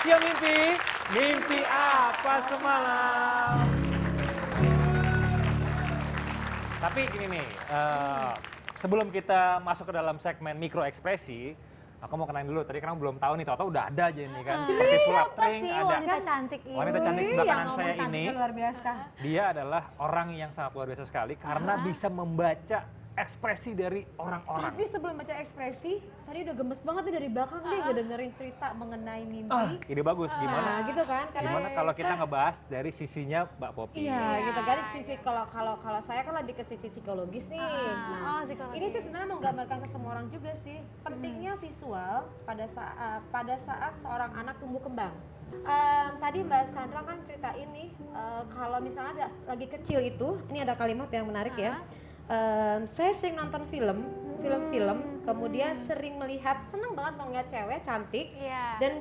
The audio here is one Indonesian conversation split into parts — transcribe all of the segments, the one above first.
Rahasia Mimpi, mimpi apa semalam? Tapi gini nih, sebelum kita masuk ke dalam segmen mikro ekspresi, aku mau kenalin dulu. Tadi karena belum tahu nih, tahu-tahu udah ada aja nih kan. Seperti sulap tring, ada wanita cantik ini. wanita cantik sebelah Yang kanan ngomong saya cantiknya ini. luar biasa. Dia adalah orang yang sangat luar biasa sekali karena bisa membaca ekspresi dari orang-orang. Tapi sebelum baca ekspresi, tadi udah gemes banget nih dari belakang nih ngedengerin cerita mengenai mimpi. Ide bagus, Nah, gimana? gitu kan? Gimana kalau kita ngebahas dari sisinya Mbak Popi? Iya, gitu kan. Sisi kalau saya kan lebih ke sisi psikologis nih. Nah, psikologis. ini sih sebenarnya menggambarkan ke semua orang juga sih. Pentingnya visual pada saat seorang anak tumbuh kembang. Tadi Mbak Sandra kan cerita ini, kalau misalnya lagi kecil itu, ini ada kalimat yang menarik ya. Saya sering nonton film, kemudian sering melihat, seneng banget melihat cewek cantik, Iya. dan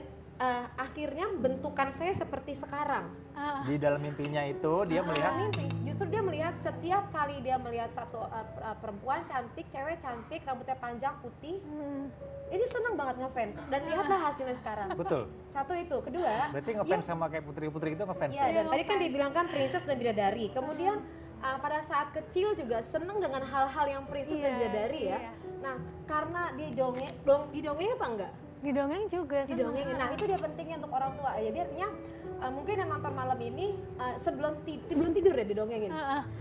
akhirnya bentukan saya seperti sekarang. Di dalam mimpinya itu dia melihat Mimpi, justru dia melihat setiap kali dia melihat satu perempuan cantik, cewek cantik, rambutnya panjang putih, ini seneng banget ngefans. Dan lihatlah hasilnya sekarang. betul. Satu itu, kedua. Berarti ngefans sama kayak putri-putri itu ngefans. Iya, ya? dan tadi kan dibilang kan princess dan bidadari. Kemudian pada saat kecil juga seneng dengan hal-hal yang princess dan bidadari ya. Iya. Nah, karena didongeng apa enggak? Didongeng juga. Didongengin. Nah, itu dia pentingnya untuk orang tua. Jadi artinya mungkin yang nonton malam ini sebelum tidur ya didongengin.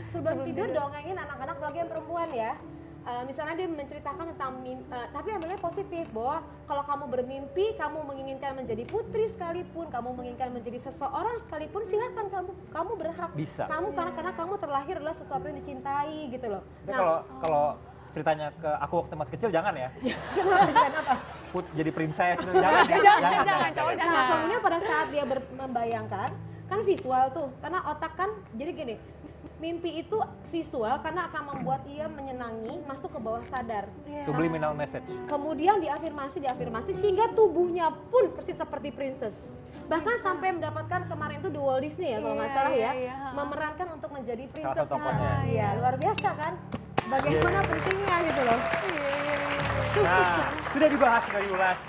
Sebelum tidur dongengin anak-anak apalagi yang perempuan ya. Misalnya dia menceritakan tentang tapi ambilnya positif bahwa kalau kamu bermimpi, kamu menginginkan menjadi putri sekalipun, kamu menginginkan menjadi seseorang sekalipun, silakan kamu berhak. Bisa. Kamu karena kamu terlahir adalah sesuatu yang dicintai gitu loh. Tapi kalau ceritanya ke aku waktu masih kecil jangan ya. Jangan apa? Jadi princess itu jangan. Jangan. Nah, kemudian pada saat dia membayangkan, kan visual tuh, karena otak kan, jadi gini, mimpi itu visual karena akan membuat ia menyenangi, masuk ke bawah sadar. Subliminal message. Kemudian diafirmasi sehingga tubuhnya pun persis seperti princess. Bahkan sampai mendapatkan kemarin itu di Walt Disney ya kalau nggak salah ya, memerankan untuk menjadi princess. satu tokohnya. Iya, luar biasa kan? Bagaimana pentingnya gitu loh. Nah, sudah dibahas, sudah diulas.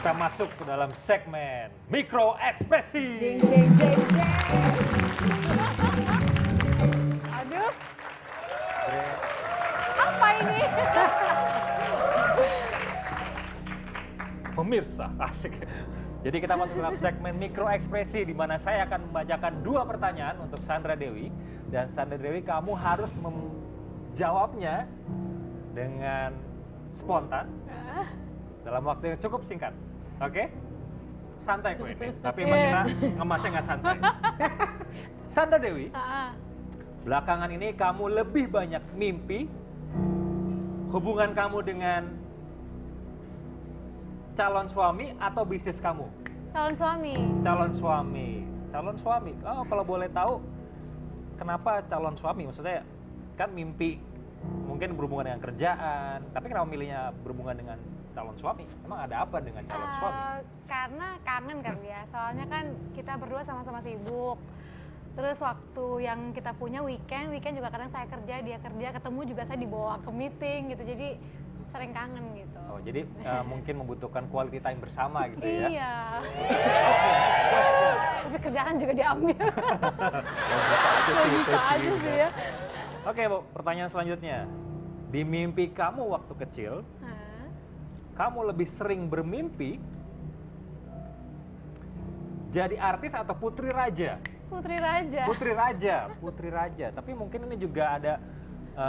Kita masuk ke dalam segmen mikro ekspresi. Jeng jeng jeng jeng. Aduh. Apa ini? Pemirsa, asik. Jadi kita masuk dalam segmen mikro ekspresi di mana saya akan membacakan 2 pertanyaan untuk Sandra Dewi, dan Sandra Dewi kamu harus menjawabnya dengan spontan dalam waktu yang cukup singkat. Oke? Santai kok ini, tapi emang kita ngemasnya nggak santai. Sandra Dewi, belakangan ini kamu lebih banyak mimpi, hubungan kamu dengan calon suami atau bisnis kamu? Calon suami. Calon suami. Oh, kalau boleh tahu, kenapa calon suami? Maksudnya kan mimpi mungkin berhubungan dengan kerjaan, tapi kenapa milihnya berhubungan dengan calon suami? Emang ada apa dengan calon suami? Karena kangen kan ya. Soalnya kan kita berdua sama-sama sibuk. Terus waktu yang kita punya weekend juga kadang saya kerja, dia kerja, ketemu juga saya dibawa ke meeting gitu. Jadi sering kangen gitu. Oh, jadi mungkin membutuhkan quality time bersama gitu ya? Iya. Oke, next question. Tapi kerjaan juga diambil. Logika aja sih ya. Oke, Bu, pertanyaan selanjutnya. Di mimpi kamu waktu kecil, kamu lebih sering bermimpi jadi artis atau putri raja? Putri raja. Tapi mungkin ini juga ada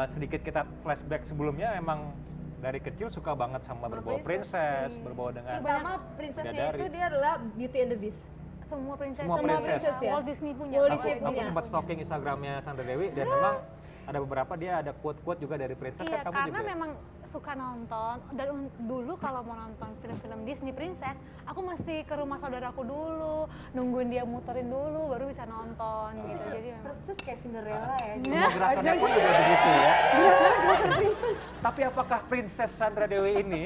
sedikit kita flashback sebelumnya, memang dari kecil suka banget sama berbau princess, berbau dengan Pertama princessnya bidadari. itu dia adalah Beauty and the Beast. Semua princess. Semua princess ya? Walt Disney punya. Walt Aku, Disney aku punya. sempat stalking Instagramnya Sandra Dewi dan memang ada beberapa dia ada quote-quote juga dari princess. Iya, kan kamu karena juga. memang suka nonton, dan dulu kalau mau nonton film-film Disney Princess, aku mesti ke rumah saudaraku dulu, nungguin dia muterin dulu, baru bisa nonton gitu. Jadi memang Persis kayak Cinderella ya. Semua gerakannya pun juga begitu ya. Gerakan princess. Tapi apakah Princess Sandra Dewi ini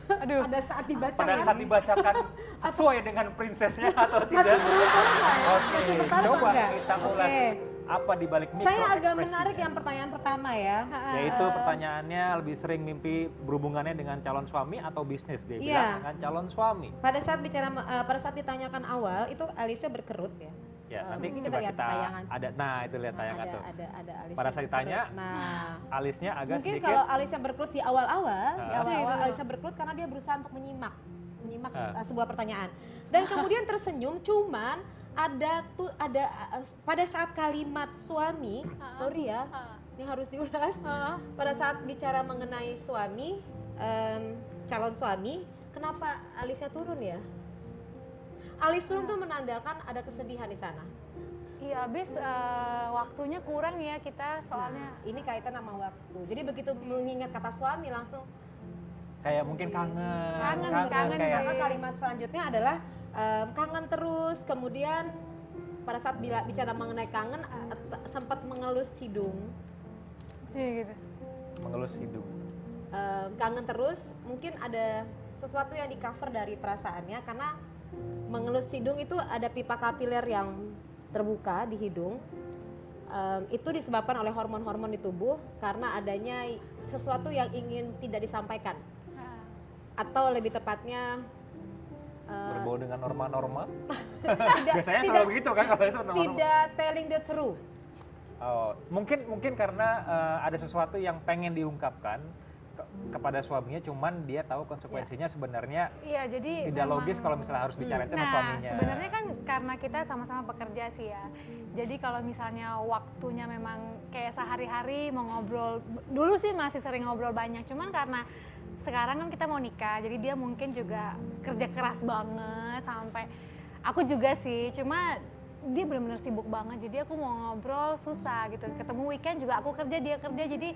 Pada saat dibaca pada saat dibacakan sesuai dengan princessnya atau masih tidak? beruntung nggak ya? Oke, Masih tertarik coba nggak? kita ulas. Oke. Apa di balik mikro Saya agak ekspresinya? menarik yang pertanyaan pertama ya. Yaitu pertanyaannya lebih sering mimpi berhubungannya dengan calon suami atau bisnis, dia Iya. bilang dengan calon suami. Pada saat pada saat ditanyakan awal itu alisnya berkerut ya. Ya, nanti Mungkin coba lihat kita tayangan. ada, nah itu lihat tayangan tuh. Ada alisnya Pada saat ditanya, berkerut. Nah, alisnya agak mungkin sedikit. kalau alisnya berkerut di awal-awal, Iya. alisnya berkerut karena dia berusaha untuk menyimak Ah. sebuah pertanyaan. Dan kemudian tersenyum, cuman ada pada saat kalimat suami, sorry ya, ini harus diulas. Pada saat bicara mengenai suami, calon suami, kenapa alisnya turun ya? Alis turun tuh menandakan ada kesedihan di sana. Iya, habis waktunya kurang ya kita soalnya. Nah, ini kaitan sama waktu. Jadi begitu mengingat kata suami langsung Kayak mungkin kangen. Kangen kayak maka kalimat selanjutnya adalah kangen terus. Kemudian pada saat bicara mengenai kangen sempat mengelus hidung. Sih gitu. mengelus hidung. Kangen terus, mungkin ada sesuatu yang di cover dari perasaannya karena mengelus hidung itu ada pipa kapiler yang terbuka di hidung. Itu disebabkan oleh hormon-hormon di tubuh karena adanya sesuatu yang ingin tidak disampaikan, atau lebih tepatnya Berbau dengan norma-norma. tidak, Biasanya selalu begitu kan kalau itu norma-norma. tidak telling the truth. Oh, mungkin karena ada sesuatu yang pengen diungkapkan kepada suaminya, cuman dia tahu konsekuensinya sebenarnya Iya, jadi tidak memang- logis kalau misalnya harus bicara sama suaminya. Sebenarnya kan karena kita sama-sama bekerja sih ya. Jadi kalau misalnya waktunya memang kayak sehari-hari mau ngobrol, dulu sih masih sering ngobrol banyak, cuman karena sekarang kan kita mau nikah, jadi dia mungkin juga kerja keras banget sampai aku juga sih, cuma dia benar-benar sibuk banget, jadi aku mau ngobrol susah gitu. Ketemu weekend juga aku kerja, dia kerja, jadi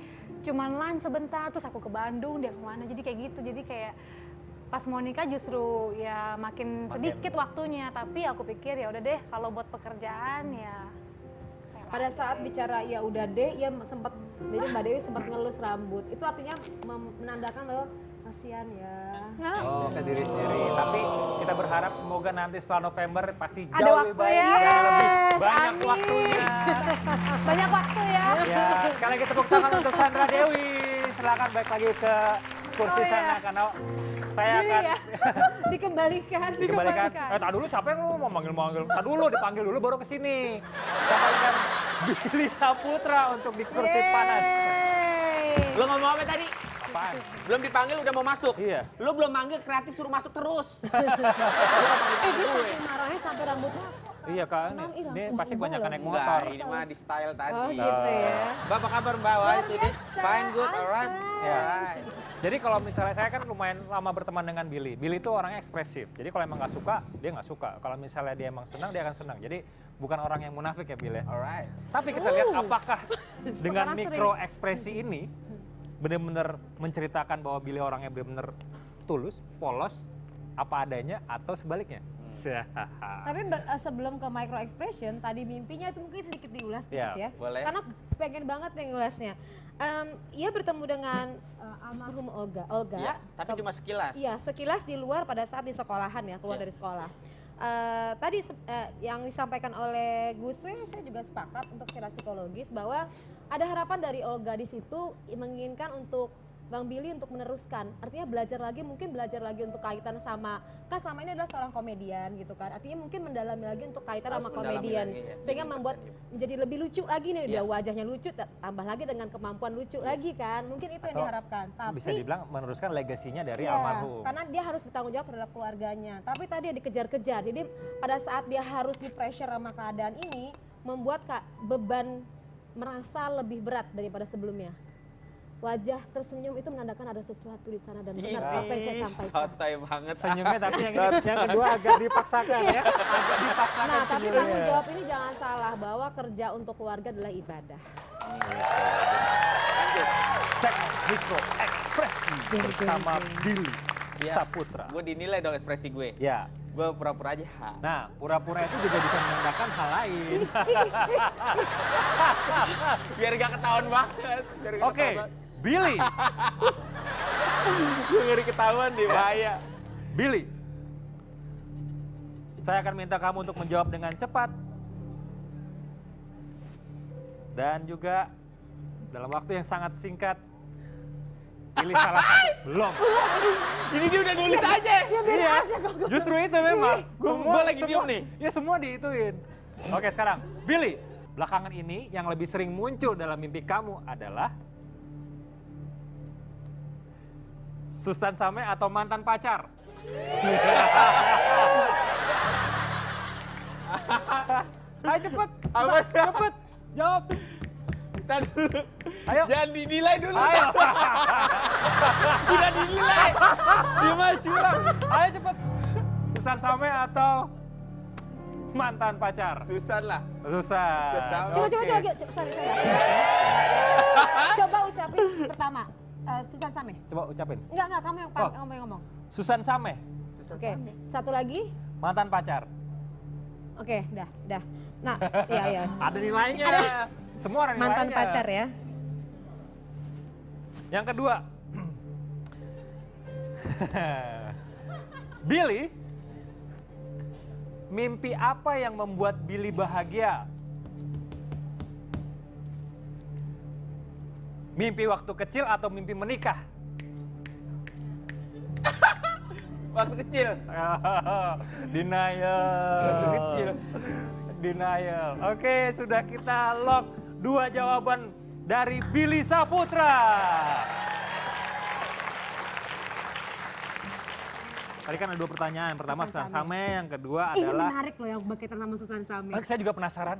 cuman lunch sebentar, terus aku ke Bandung, dia kemana, jadi kayak gitu. Jadi kayak pas mau nikah justru ya makin sedikit waktunya, tapi aku pikir ya udah deh kalau buat pekerjaan ya. Pada saat bicara ya udah deh, ia sempat, jadi Mbak Dewi sempat ngelus rambut. Itu artinya menandakan loh kasihan ya. Oh, ke diri sendiri. Tapi kita berharap semoga nanti setelah November pasti Ada jauh waktu lebih baik ya. dan lebih Yes, banyak amin. waktunya. Banyak waktu ya. Ya, sekali lagi tepuk tangan untuk Sandra Dewi. Silakan balik lagi ke kursi Oh, iya. sana karena saya Jadi akan ya. Dikembalikan. dikembalikan. Tak dulu siapa yang mau manggil-manggil? Tak dulu dipanggil dulu baru ke sini. Saya panggilkan Billy Saputra untuk di kursi panas. Yeay. Lo ngomong apa tadi? Apaan? Belum dipanggil udah mau masuk. Iya. Lo belum manggil kreatif suruh masuk terus. Dia saking marahnya sampai rambutnya. Iya Kak, ini langsung pasti berubah kebanyakan loh. naik motor. Enggak, ini mah di style tadi. Oh gitu ya. Mbak, apa kabar Mbak? Wah, itu deh. biasa, Fine, good, alright. awesome. Ya. Alright. Jadi kalau misalnya saya kan lumayan lama berteman dengan Billy. Billy itu orangnya ekspresif. Jadi kalau emang nggak suka, dia nggak suka. Kalau misalnya dia emang senang, dia akan senang. Jadi bukan orang yang munafik ya Billy. Alright. Tapi kita lihat apakah dengan Sekarang mikro ekspresi ini benar-benar menceritakan bahwa Billy orangnya benar-benar tulus, polos, apa adanya atau sebaliknya. Tapi sebelum ke micro expression, tadi mimpinya itu mungkin sedikit diulas Ya, sedikit ya. boleh. Karena pengen banget yang ngulasnya. Ia bertemu dengan almarhum Olga. Iya, tapi cuma sekilas. Iya, sekilas di luar pada saat di sekolahan ya, keluar Iya. dari sekolah. Tadi yang disampaikan oleh Gus We, saya juga sepakat untuk secara psikologis bahwa ada harapan dari Olga di situ menginginkan untuk Bang Billy untuk meneruskan, artinya belajar lagi untuk kaitan sama, kan selama ini adalah seorang komedian gitu kan, artinya mungkin mendalami lagi untuk kaitan Harus sama mendalami komedian, lagi ya, sehingga membuat menjadi lebih lucu lagi nih, dia Iya. wajahnya lucu, tambah lagi dengan kemampuan lucu lagi kan, mungkin itu yang Atau diharapkan. Tapi Bisa dibilang meneruskan legasinya dari iya, almarhum. karena dia harus bertanggung jawab terhadap keluarganya. Tapi tadi dia dikejar-kejar. Jadi pada saat dia harus di pressure sama keadaan ini, membuat beban merasa lebih berat daripada sebelumnya. Wajah tersenyum itu menandakan ada sesuatu di sana dan benar apa yang saya sampaikan. Sotoy banget. Senyumnya tapi yang kedua agak dipaksakan ya. Agak dipaksakan Nah, tapi senyumnya. tanggung jawab ini jangan salah bahwa kerja untuk keluarga adalah ibadah. Segmen mikro ekspresi bersama Billy Iya. Saputra. Gue dinilai dong ekspresi gue. Ya. Gue pura-pura aja. Nah, pura-pura itu juga bisa menandakan hal lain. Biar gak ketahuan banget. Biar gak Oke, ketahuan banget. Billy. Gue ngeri ketahuan deh, bahaya. Billy. Saya akan minta kamu untuk menjawab dengan cepat. Dan juga dalam waktu yang sangat singkat, pilih salah satu. Belum. Ini dia udah nulis aja. Iya, justru itu memang. Gua lagi diem nih. Ya semua diituin. Oke sekarang, Billy, belakangan ini yang lebih sering muncul dalam mimpi kamu adalah Susan Same atau mantan pacar? Ayo cepet, Apa? cepet, jawab. Kita dulu. Ayo. Jangan dinilai dulu. Ayo, Udah dinilai. Dia mah curang. ayo cepet. Susan Same atau mantan pacar? Susan lah. Susan. Coba, Oke. sorry. Coba ucapin pertama, Susan Same. Coba ucapin. Enggak, kamu yang Oh. kamu yang ngomong. Susan Same, Oke, satu lagi. mantan pacar. Oke, dah. Nah, iya. Ada nilainya. Semua ada nilainya. Mantan pacar ya. Yang kedua. Billy, mimpi apa yang membuat Billy bahagia? Mimpi waktu kecil atau mimpi menikah? Waktu kecil. Denial. Waktu kecil. Denial. Oke, sudah kita lock 2 jawaban dari Billy Saputra. Tadi kan ada 2 pertanyaan. Yang pertama Susan Same, yang kedua Ini adalah... menarik loh yang berkaitan sama Susan Same. Saya juga penasaran.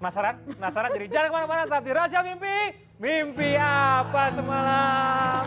Penasaran? Jadi jangan kemana-mana, tetap di Rahasia Mimpi. Mimpi apa semalam?